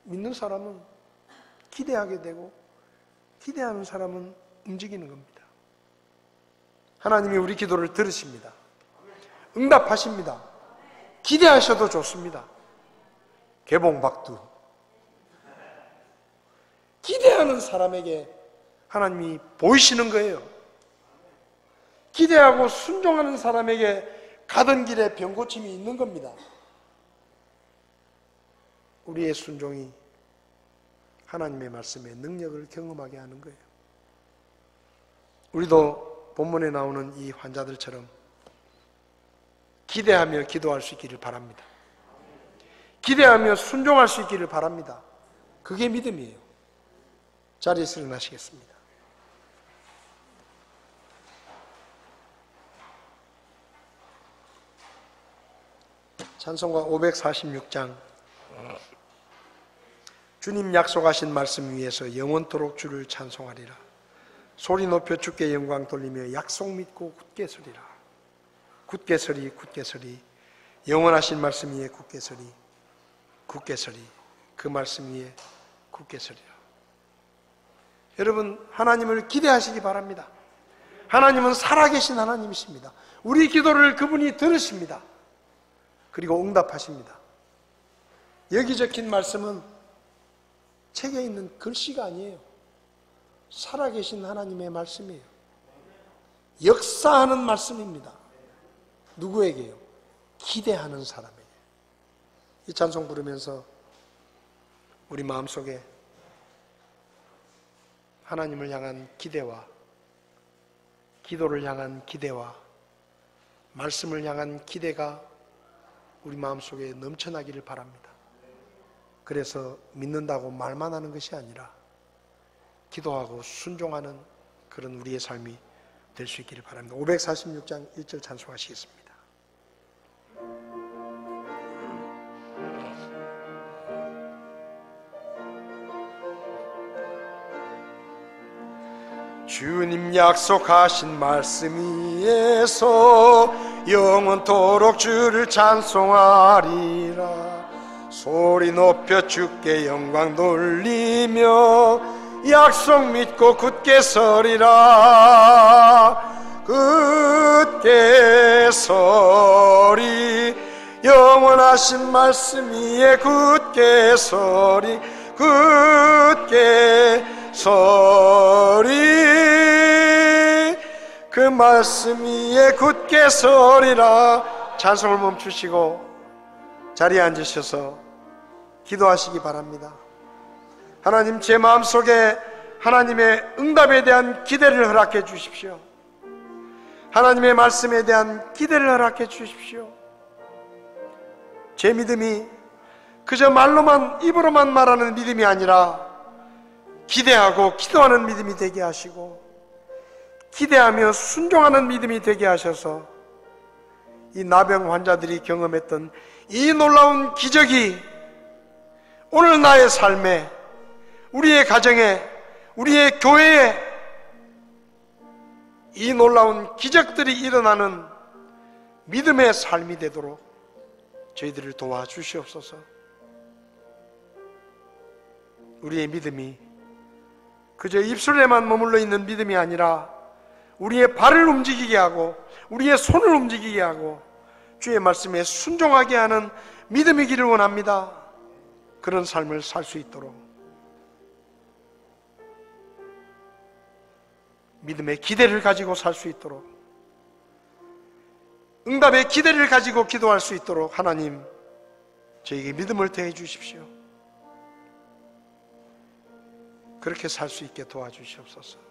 [SPEAKER 1] 믿는 사람은 기대하게 되고 기대하는 사람은 움직이는 겁니다. 하나님이 우리 기도를 들으십니다. 응답하십니다. 기대하셔도 좋습니다. 개봉박두. 기대하는 사람에게 하나님이 보이시는 거예요. 기대하고 순종하는 사람에게 가던 길에 병고침이 있는 겁니다. 우리의 순종이 하나님의 말씀의 능력을 경험하게 하는 거예요. 우리도 본문에 나오는 이 환자들처럼 기대하며 기도할 수 있기를 바랍니다. 기대하며 순종할 수 있기를 바랍니다. 그게 믿음이에요. 자리에서 일어나시겠습니다. 찬송가 546장. 주님 약속하신 말씀 위에서 영원토록 주를 찬송하리라. 소리 높여 주께 영광 돌리며 약속 믿고 굳게 서리라. 굳게 서리 굳게 서리. 영원하신 말씀 위에 굳게 서리 굳게 서리. 그 말씀 위에 굳게 서리라. 여러분, 하나님을 기대하시기 바랍니다. 하나님은 살아계신 하나님이십니다. 우리 기도를 그분이 들으십니다. 그리고 응답하십니다. 여기 적힌 말씀은 책에 있는 글씨가 아니에요. 살아계신 하나님의 말씀이에요. 역사하는 말씀입니다. 누구에게요? 기대하는 사람에게. 이 찬송 부르면서 우리 마음속에 하나님을 향한 기대와 기도를 향한 기대와 말씀을 향한 기대가 우리 마음속에 넘쳐나기를 바랍니다. 그래서 믿는다고 말만 하는 것이 아니라 기도하고 순종하는 그런 우리의 삶이 될 수 있기를 바랍니다. 546장 1절 찬송하시겠습니다. 주님 약속하신 말씀 위에서 영원토록 주를 찬송하리라. 소리 높여 주께 영광 돌리며 약속 믿고 굳게 서리라. 굳게 서리. 영원하신 말씀 위에 굳게 서리 굳게 서리. 그 말씀 위에 굳게 서리라. 찬송을 멈추시고 자리에 앉으셔서 기도하시기 바랍니다. 하나님, 제 마음속에 하나님의 응답에 대한 기대를 허락해 주십시오. 하나님의 말씀에 대한 기대를 허락해 주십시오. 제 믿음이 그저 말로만, 입으로만 말하는 믿음이 아니라 기대하고 기도하는 믿음이 되게 하시고, 기대하며 순종하는 믿음이 되게 하셔서 이 나병 환자들이 경험했던 이 놀라운 기적이 오늘 나의 삶에, 우리의 가정에, 우리의 교회에 이 놀라운 기적들이 일어나는 믿음의 삶이 되도록 저희들을 도와주시옵소서. 우리의 믿음이 그저 입술에만 머물러 있는 믿음이 아니라 우리의 발을 움직이게 하고 우리의 손을 움직이게 하고 주의 말씀에 순종하게 하는 믿음이기를 원합니다. 그런 삶을 살 수 있도록 믿음의 기대를 가지고 살 수 있도록, 응답의 기대를 가지고 기도할 수 있도록 하나님, 저에게 믿음을 더해 주십시오. 그렇게 살 수 있게 도와주시옵소서.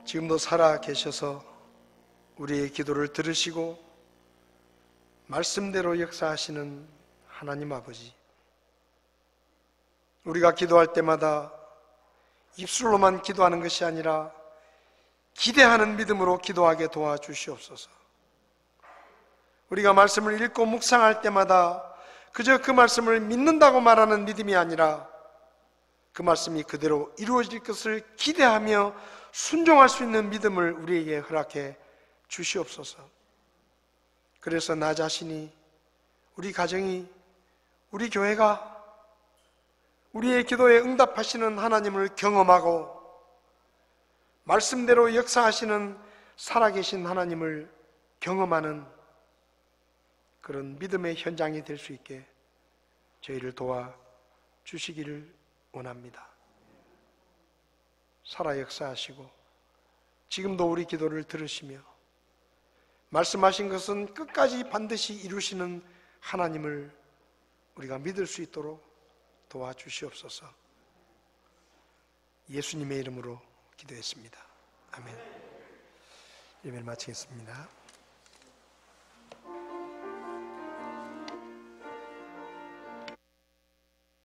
[SPEAKER 1] 지금도 살아 계셔서 우리의 기도를 들으시고 말씀대로 역사하시는 하나님 아버지, 우리가 기도할 때마다 입술로만 기도하는 것이 아니라 기대하는 믿음으로 기도하게 도와주시옵소서. 우리가 말씀을 읽고 묵상할 때마다 그저 그 말씀을 믿는다고 말하는 믿음이 아니라 그 말씀이 그대로 이루어질 것을 기대하며 순종할 수 있는 믿음을 우리에게 허락해 주시옵소서. 그래서 나 자신이, 우리 가정이, 우리 교회가 우리의 기도에 응답하시는 하나님을 경험하고 말씀대로 역사하시는 살아계신 하나님을 경험하는 그런 믿음의 현장이 될 수 있게 저희를 도와주시기를 원합니다. 살아 역사하시고 지금도 우리 기도를 들으시며 말씀하신 것은 끝까지 반드시 이루시는 하나님을 우리가 믿을 수 있도록 도와주시옵소서. 예수님의 이름으로 기도했습니다. 아멘. 예배를 마치겠습니다.